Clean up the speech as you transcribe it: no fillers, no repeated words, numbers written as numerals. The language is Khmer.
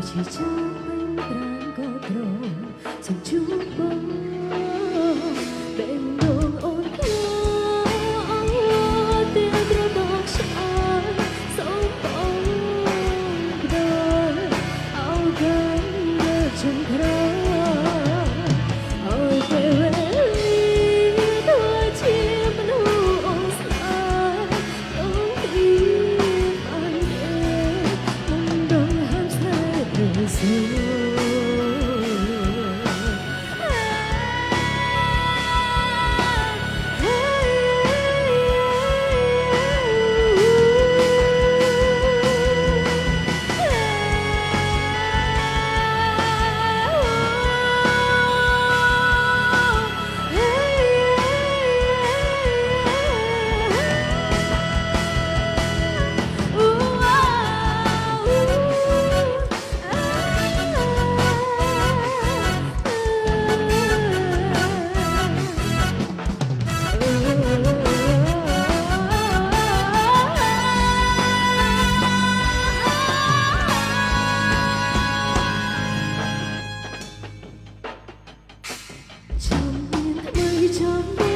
ជាចាំពេញប្រានក៏ត្រង់សូមជួបបងបែងដងអូនខ្លាអងទៀនត្រដងឆ្អើរសូមបងផ្ដល់អោកាន់លើជុំក្រោអើយពេលវេលាដូចជាមនុស្សអូនស្អាតអូនទីបានមុនដងហាមស្នេហ៍ឬសូ ចាំមានថ្មីចាំ